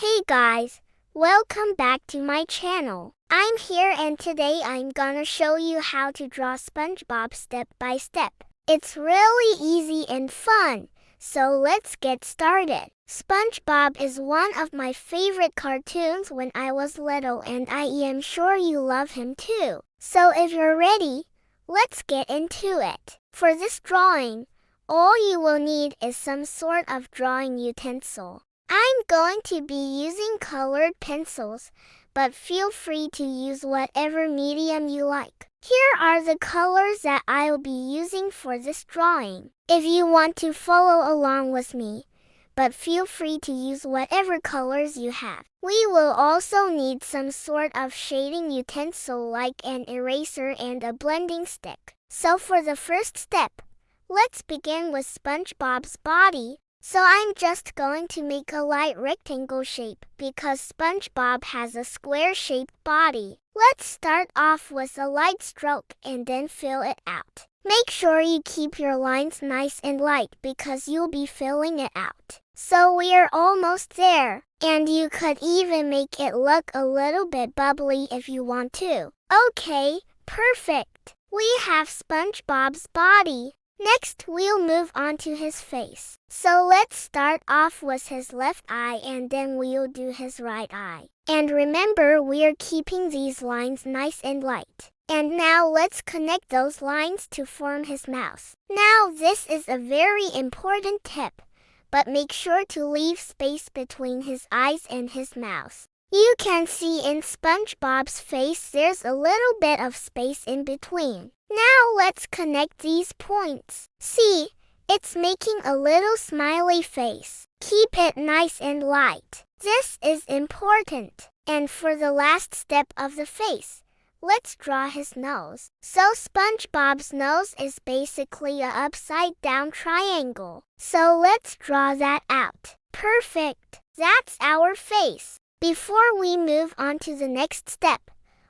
Hey guys, welcome back to my channel. I'm here and today I'm gonna show you how to draw SpongeBob step by step. It's really easy and fun, so let's get started. SpongeBob is one of my favorite cartoons when I was little and I am sure you love him too. So if you're ready, let's get into it. For this drawing, all you will need is some sort of drawing utensil. I'm going to be using colored pencils, but feel free to use whatever medium you like. Here are the colors that I'll be using for this drawing. If you want to follow along with me, but feel free to use whatever colors you have. We will also need some sort of shading utensil like an eraser and a blending stick. So for the first step, let's begin with SpongeBob's body. So I'm just going to make a light rectangle shape because SpongeBob has a square-shaped body. Let's start off with a light stroke and then fill it out. Make sure you keep your lines nice and light because you'll be filling it out. So we're almost there, and you could even make it look a little bit bubbly if you want to. Okay, perfect. We have SpongeBob's body. Next, we'll move on to his face. So let's start off with his left eye and then we'll do his right eye. And remember, we're keeping these lines nice and light. And now let's connect those lines to form his mouth. Now this is a very important tip, but make sure to leave space between his eyes and his mouth. You can see in SpongeBob's face there's a little bit of space in between. Now let's connect these points. See, it's making a little smiley face. Keep it nice and light. This is important. And for the last step of the face, let's draw his nose. So SpongeBob's nose is basically an upside-down triangle. So let's draw that out. Perfect. That's our face. Before we move on to the next step,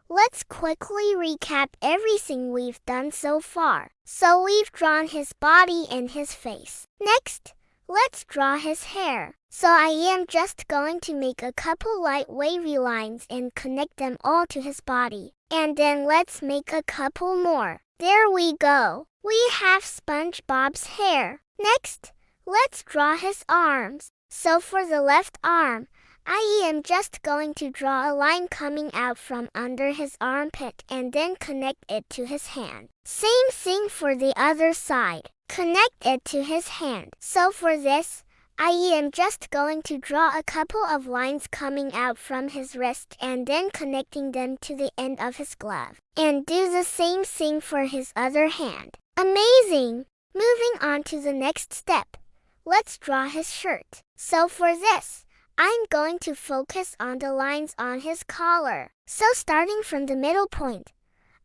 let's quickly recap everything we've done so far. So we've drawn his body and his face. Next, let's draw his hair. So I am just going to make a couple light wavy lines and connect them all to his body. And then let's make a couple more. There we go. We have SpongeBob's hair. Next, let's draw his arms. So for the left arm, I am just going to draw a line coming out from under his armpit and then connect it to his hand. Same thing for the other side. Connect it to his hand. So for this, I am just going to draw a couple of lines coming out from his wrist and then connecting them to the end of his glove. And do the same thing for his other hand. Amazing! Moving on to the next step. Let's draw his shirt. So for this, I'm going to focus on the lines on his collar. So starting from the middle point,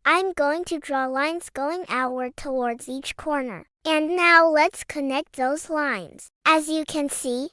I'm going to draw lines going outward towards each corner. And now let's connect those lines. As you can see,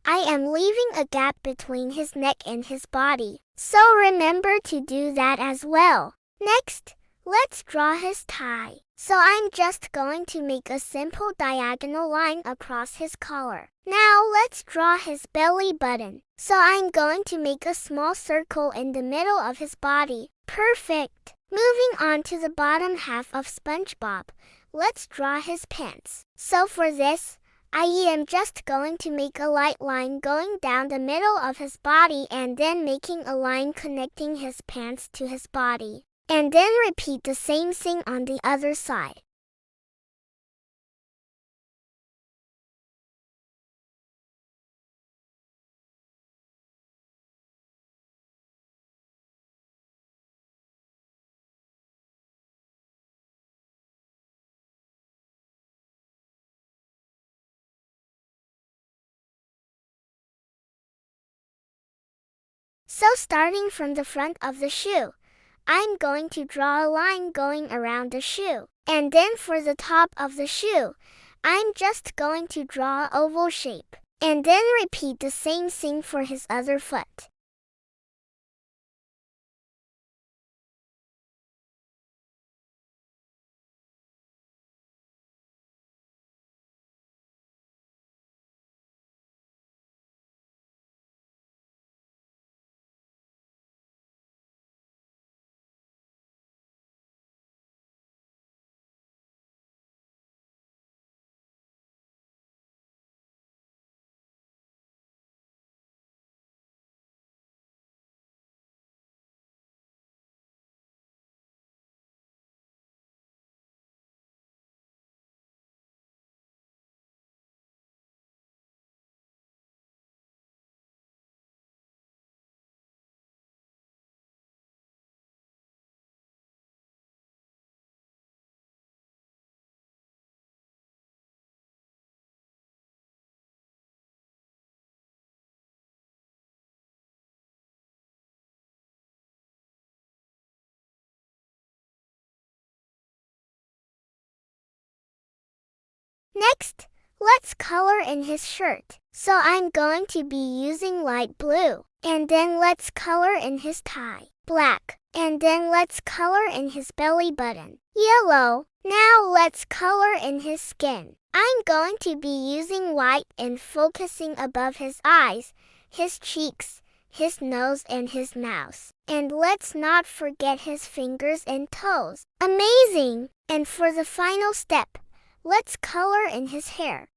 I am leaving a gap between his neck and his body. So remember to do that as well. Next, let's draw his tie. So I'm just going to make a simple diagonal line across his collar. Now let's draw his belly button. So I'm going to make a small circle in the middle of his body. Perfect! Moving on to the bottom half of SpongeBob, let's draw his pants. So for this, I am just going to make a light line going down the middle of his body and then making a line connecting his pants to his body. And then repeat the same thing on the other side. So starting from the front of the shoe, I'm going to draw a line going around the shoe. And then for the top of the shoe, I'm just going to draw an oval shape. And then repeat the same thing for his other foot. Next, let's color in his shirt. So I'm going to be using light blue. And then let's color in his tie, black. And then let's color in his belly button, yellow. Now let's color in his skin. I'm going to be using white and focusing above his eyes, his cheeks, his nose and his mouth. And let's not forget his fingers and toes. Amazing! And for the final step, let's color in his hair.